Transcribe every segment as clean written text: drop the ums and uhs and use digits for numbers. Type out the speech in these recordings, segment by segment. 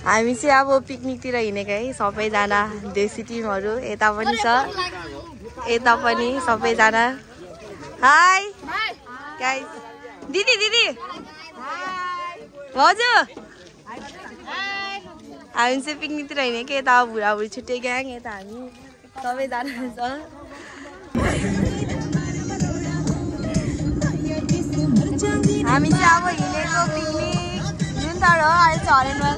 हामी चाहिँ अब पिकनिकतिर हिँडेको है सबैजना देशी टिमहरू यता पनि छ यता पनि सबैजना हाई गाइस दिदी दिदी हजुर हामी चाहिँ पिकनिकतिर हिँडेको यता बुढाबुढी छुट्टै ग्याङ यता हामी सबैजना छ हामी चाहिँ अब हिँडेको पिकनिक जुन तर अहिले छ हरेनवाल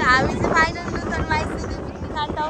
हामी चाहिँ फाइनल लुजरमा आइसक्यो पिकनिक खान्छौँ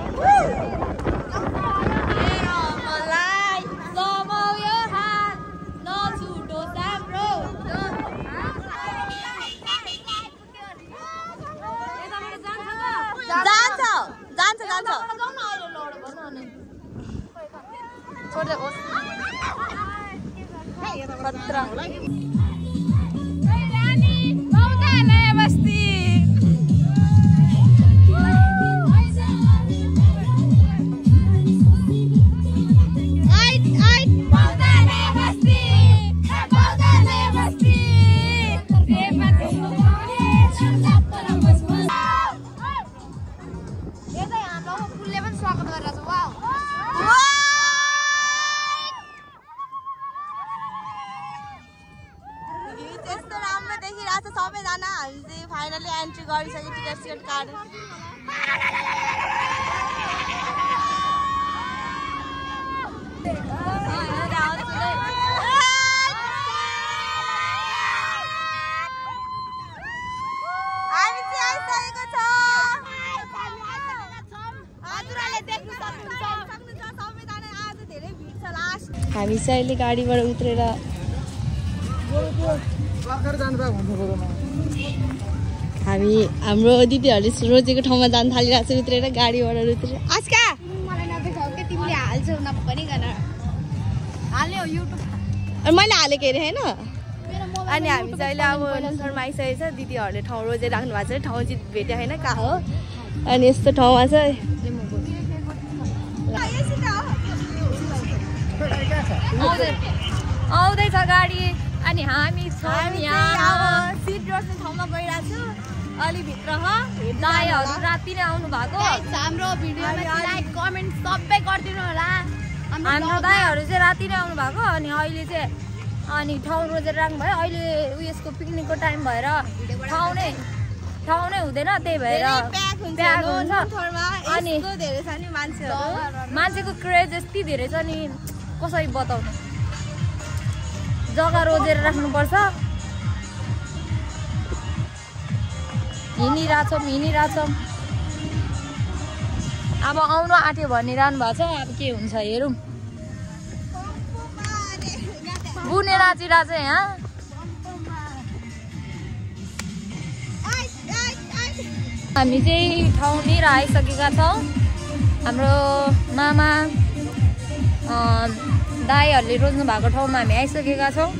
सबैजना हामी चाहिँ फाइनली एन्ट्री गरिसक्यो टिकट सिकट काटेर हामी चाहिँ आइसकेको छ हजुरहरूले देख्न सक्नुहुन्छ सबैजना आज धेरै भिड छ लास्ट हामी चाहिँ अहिले गाडीबाट उत्रेर हामी हाम्रो दिदीहरूले रोजेको ठाउँमा जान थालिरहेको छ उत्रेर गाडीबाट उत्रेर आस्का मलाई नदेखाऊ के तिमीले हाल्छौ नभनिकन हाल्ने हो युट्युब मैले हालेको हेरेँ होइन अनि हामी चाहिँ अहिले अब नुसरमा आइसकेको छ दिदीहरूले ठाउँ रोजेर राख्नु भएको छ ठाउँ चाहिँ भेट्यो होइन कहाँ हो अनि यस्तो ठाउँमा चाहिँ आउँदैछ गाडी अनि हामी यहाँ सिट रोज्ने ठाउँमा गइरहेको छु अलि भित्र दाइहरू राति नै आउनु भएको हाम्रो भिडियोमा लाइक कमेन्ट सबै गरिदिनु होला हाम्रो दाइहरू चाहिँ राति नै आउनु भएको अनि अहिले चाहिँ अनि ठाउँ रोजेर राख्नु भयो अहिले उयसको पिकनिकको टाइम भएर ठाउँ नै हुँदैन त्यही भएर प्याक हुन्छ अनि मान्छेको क्रेज यति धेरै छ नि कसरी बताउनु जग्गा रोजेर राख्नुपर्छ हिँडिरहेछौँ अब आउनु आँट्यो भनिरहनु भएको छ अब के हुन्छ हेरौँ बुने राचिरा चाहिँ यहाँ हामी चाहिँ ठाउँतिर आइसकेका छौँ हाम्रो मामा दाइहरूले रोज्नु भएको ठाउँमा हामी आइसकेका छौँ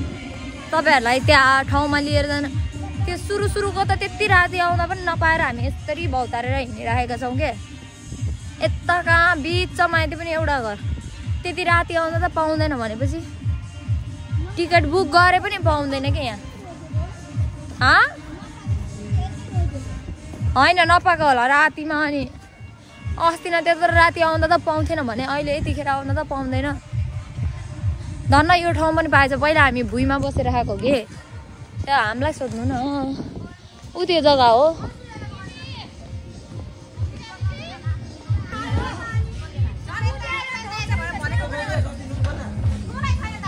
तपाईँहरूलाई त्यहाँ ठाउँमा लिएर जान त्यो सुरुको त त्यति राति आउँदा पनि नपाएर हामी यसरी भौतारेर हिँडिरहेका छौँ के यता कहाँ बिचमा आइदियो पनि एउटा घर त्यति राति आउँदा त पाउँदैन भनेपछि टिकट बुक गरे पनि पाउँदैन कि यहाँ होइन नपाएको होला रातिमा अनि अस्ति न त्यत्रो राति आउँदा त पाउँथेन भने अहिले यतिखेर आउँदा त पाउँदैन धन्न यो ठाउँ पनि पाएछ पहिला हामी भुइँमा बसेर आएको कि त्यहाँ हामीलाई सोध्नु न ऊ त्यो जग्गा हो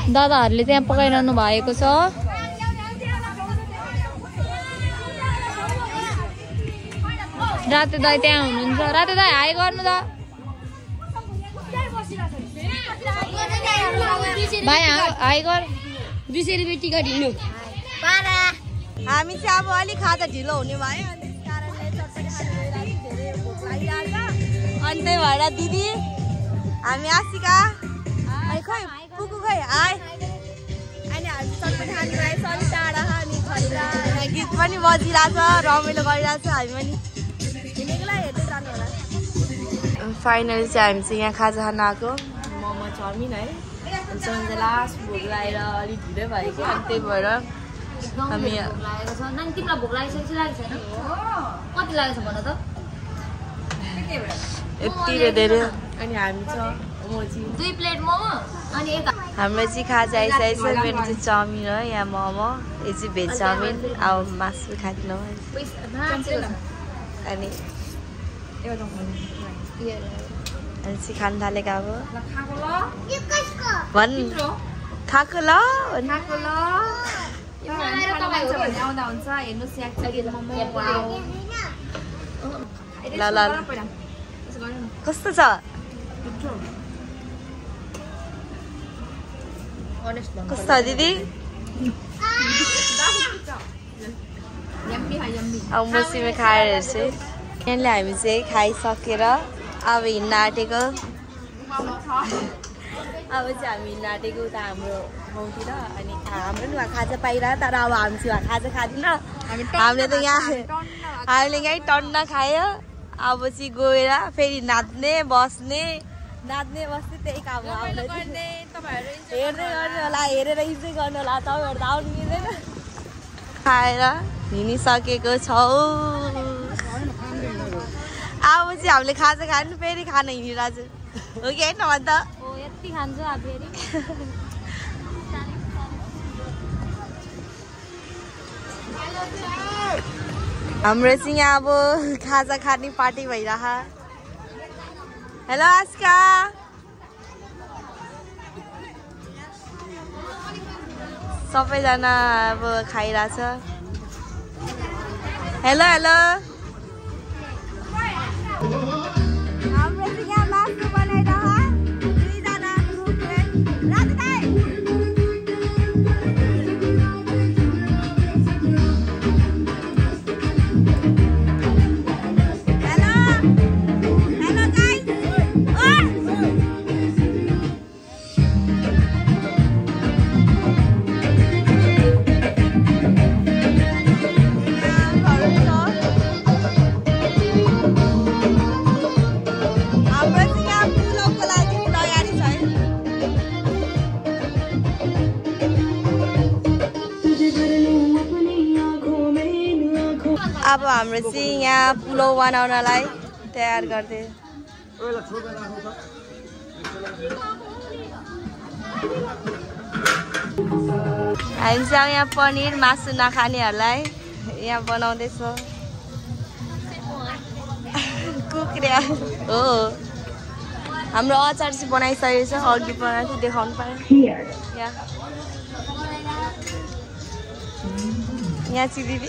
दादाहरूले त्यहाँ पकाइरहनु भएको छ रातो दाइ त्यहाँ हुनुहुन्छ रातो दाइ हाई गर्नु त भाइ हाई गर 200 रुपियाँ टिकट हिँड्नु हामी चाहिँ अब अलिक खाजा ढिलो हुने भयो अनि त्यस कारणले चटपटी खानु गइरहेको धेरै भोक लागिरहेको अनि त्यही भएर दिदी हामी आशिका अनि खै पुगु खै हाई गीत पनि बजिरहेछ रमाइलो गरिरहेछ हामी पनि फाइनली चाहिँ हामी चाहिँ यहाँ खाजा खान आएको मोमो चाउमिन है अनि लास्ट भोक लगाएर अलिक ढिलै भयो कि अनि त्यही भएर हामी तिमीलाई भोक लागेको छैन कति लागेको छ भन त यति धेरै अनि हामी छ मोची 2 प्लेट मोमो अनि एक हाम्रो चाहिँ खाजा आइसकेको छ मेरो चाहिँ चाउमिन हो यहाँ मोमो यो चाहिँ भेज चाउमिन अब मासु खादिनु अनि चाहिँ खान थालेको अब भन् खाएको ल ल कस्तो छ कस्तो दिदी अब मसिमे खाएर हेर्छु यहाँले हामी चाहिँ खाइसकेर अब हिँड्न आँटेको अब चाहिँ हामी हिँड्न आँटेको उता हाम्रो ठाउँतिर अनि हाम्रो नि खाजा पाइरह तर अब हामी चाहिँ खाजा खाँदैन हामीले त यहाँ हामीले यहीँ टन्न खायो अब चाहिँ गएर फेरि नाच्ने बस्ने त्यही काम हो हेर्दै गर्नु होला हेरेर इन्जोय गर्नु होला तपाईँहरू त आउनु मिल्दैन खाएर हिँडिसकेको छौँ अब चाहिँ हामीले खाजा खानु फेरि खान हिँडिरहेको छु हो कि होइन अन्त यति खान्छु अब फेरि हाम्रो चाहिँ यहाँ अब खाजा खाने पार्टी भइरह हेलो आस्का सबैजना अब खाइरहेछ हेलो हेलो हाम्रो चाहिँ यहाँ मासु बनाइरह दुईजना ग्रुपले अब हाम्रो चाहिँ यहाँ पुलाउ बनाउनलाई तयार गर्दै हामी चाहिँ यहाँ पनिर मासु नखानेहरूलाई यहाँ बनाउँदैछ कुखुरा हो हाम्रो अचार चाहिँ बनाइसकेको छ अघि बनाएको थियो देखाउनु पायो यहाँ चाहिँ दिदी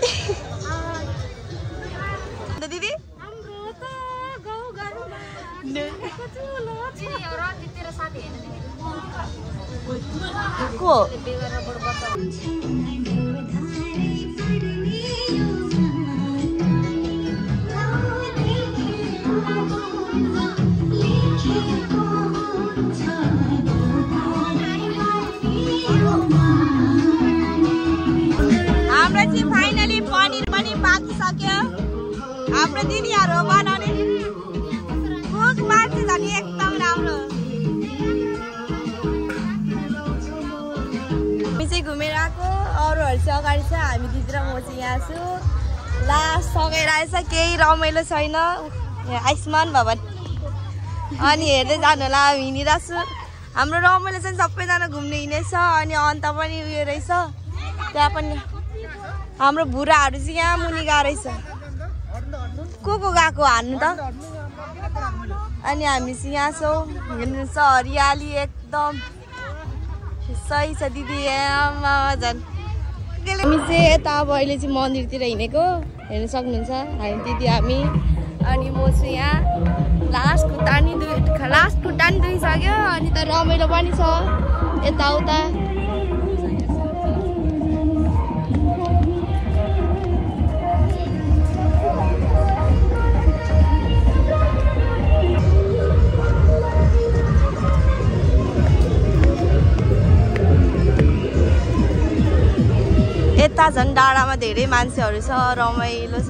दिदी को हाम्रो चाहिँ फाइनली पनिर पनि पाकिसक्यो हाम्रो दिदीहरू बनाउने कुक मान्छे झन् एकदम राम्रो हामी चाहिँ घुमेर आएको अरूहरू चाहिँ अगाडि छ हामी दिदी र म चाहिँ यहाँ छु लास्ट सकेर आएछ केही रमाइलो छैन आयुष्मान भवन अनि हेर्दै जानु होला हामी हिँडिरहेको छु हाम्रो रमाइलो चाहिँ सबैजना घुम्ने हिँडेछ अनि अन्त पनि उयो रहेछ त्यहाँ पनि हाम्रो बुढाहरू चाहिँ यहाँ मुनि गएको रहेछ को गएको हान्नु त अनि हामी चाहिँ यहाँ छौँ हेर्नु छ हरियाली एकदम सही छ दिदी झन् हामी चाहिँ यता अब अहिले चाहिँ मन्दिरतिर हिँडेको हेर्नु सक्नुहुन्छ हामी दिदी हामी अनि म चाहिँ यहाँ लास्ट खुट्टा नि दुइसक्यो अनि त रमाइलो पनि छ यताउता यता झन् डाँडामा धेरै मान्छेहरू छ रमाइलो छ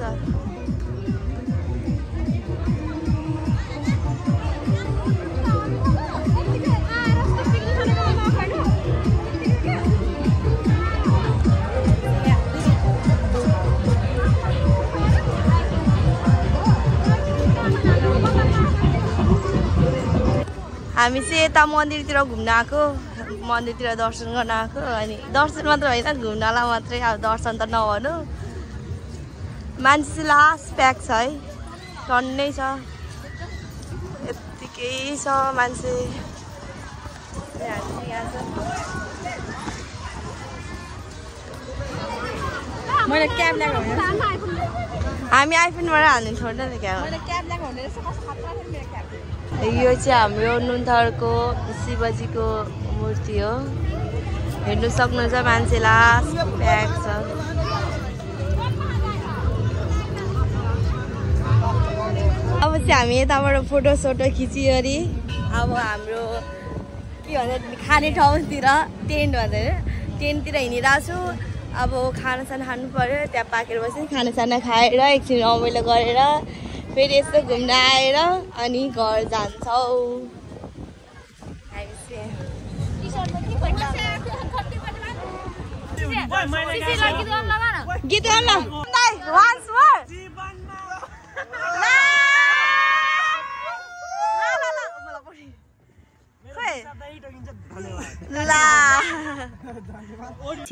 हामी चाहिँ यता मन्दिरतिर घुम्न आएको मन्दिरतिर दर्शन गर्न आएको अनि दर्शन मात्र होइन घुम्नलाई मात्रै अब दर्शन त नभनु मान्छे चाहिँ लास्ट प्याक छ है टन्नै छ यत्तिकै छ मान्छे मैले क्याब ल्याएको हामी आइफोनबाट हाल्नु छोड्दैन क्या मैले क्याब ल्याएको हुँदै रहेछ कस्तो खतरा छ मेरो क्याब यो चाहिँ हाम्रो नुनथरको शिवजीको मूर्ति हो हेर्नु सक्नुहुन्छ मान्छे लास्ट प्याक छ अब चाहिँ हामी यताबाट फोटो सोटो खिचिवरी अब हाम्रो के भन्छ खाने ठाउँतिर टेन्ट भनेर टेन्टतिर हिँडिरहेको छु अब खानासाना खानु पर्यो त्यहाँ पाकेर बस्यो खानासाना खाएर एकछिन रमाइलो गरेर फेरि यस्तो घुम्न आएर अनि घर जान्छौँ गीत गाउन once more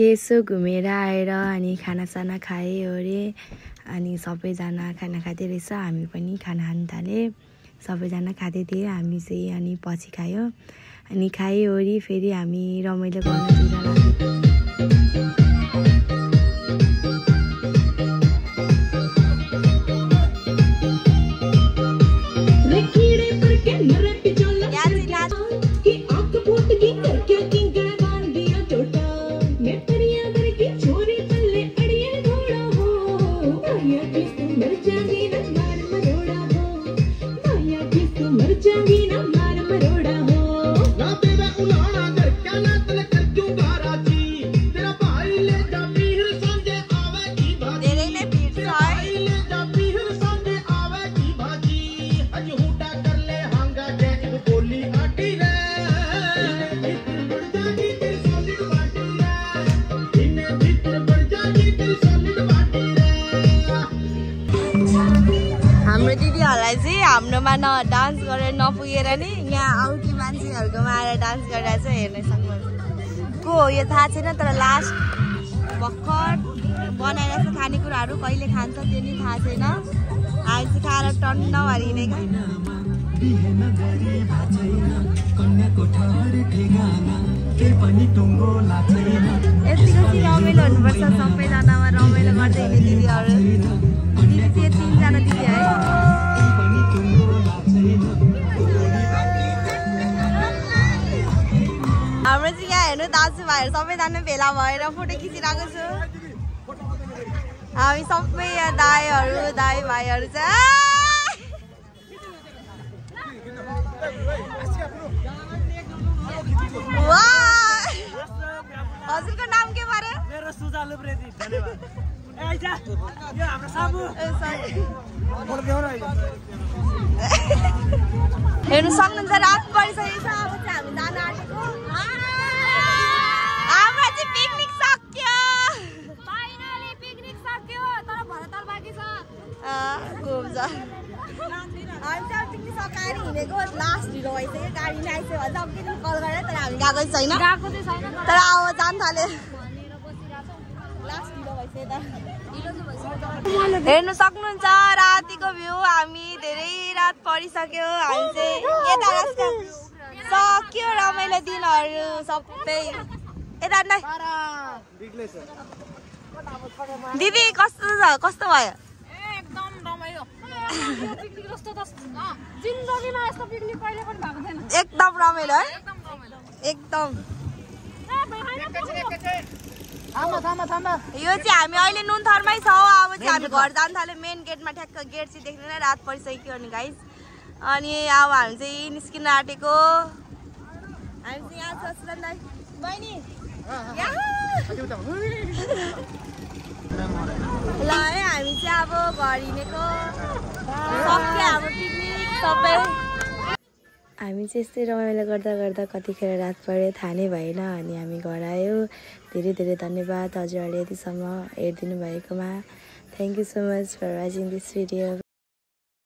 यसो घुमेर आएर अनि खानासाना खाएँ ओरे अनि सबैजना खाना खाँदै रहेछ हामी पनि खाना खान थाल्यौँ सबैजना खाँदै थियौँ हामी चाहिँ अनि पछि खायो अनि खाएओरी फेरि हामी रमाइलो गर्नतिर हाम्रो दिदीहरूलाई चाहिँ हाम्रोमा डान्स गरेर नपुगेर नि यहाँ आउटी मान्छेहरूकोमा आएर डान्स गरेर चाहिँ हेर्न सक्नुहुन्छ को हो यो थाहा छैन तर लास्ट भर्खर बनाएर खानेकुराहरू कहिले खान्छ त्यो नि थाहा छैन हामी चाहिँ खाएर टन्न भएर हिँडेको यतिको चाहिँ रमाइलो हुनुपर्छ सबैजनामा रमाइलो गर्दै हिँड्ने दिदीहरू दिदी चाहिँ तिनजना दिदी है हाम्रो चाहिँ यहाँ हेर्नु दाजुभाइहरू सबैजना भेला भएर फोटो खिचिरहेको छु हामी सबै यहाँ दाई भाइहरू चाहिँ हजुरको नाम के पर्यो मेरो सुजा लुब्रेदी धन्यवाद यो हाम्रो साबु हेर्नु सक्नुहुन्छ रात परिसकेको छ अब चाहिँ हामी जान आँटेको हाम्रो चाहिँ पिकनिक सक्यो फाइनली पिकनिक सक्यो तर भरतल बाँकी छ घुम्छ हामी चाहिँ पिकनिक सकाएर हिँडेको लास्ट ढिलो भइसक्यो गाडी नै आइसक्यो भन्छ अब किन कल गरेर तर हामी गएको छैन तर अब जान थाल्यो हेर्नु सक्नुहुन्छ रातिको भ्यू हामी धेरै रात परिसक्यो हामी चाहिँ यता सक्यो रमाइलो दिनहरू सबै यता नै दिदी कस्तो छ कस्तो भयो एकदम रमाइलो पिकनिक जस्तो त जिन्दगीमा यस्तो पिकनिक कहिले पनि भएको छैन एकदम रमाइलो है एकदम यो चाहिँ हामी अहिले नुनथरमै छौँ अब चाहिँ हामी घर जान थाल्यो मेन गेटमा ठ्याक्क गेट चाहिँ देख्दैन रात परिसक्यो अनि गाइस अनि अब हामी चाहिँ निस्किन आँटेको हामी चाहिँ यहाँ छ बहिनी ल है हामी चाहिँ अब घर हिँडेको सक्यो हाम्रो पिकनिक सबै हामी चाहिँ यस्तै रमाइलो गर्दा गर्दा कतिखेर रात पर्यो थाहा नै भएन अनि हामी घर आयो धेरै धेरै धन्यवाद हजुरहरूले यतिसम्म हेरिदिनु भएकोमा thank you so much for watching this video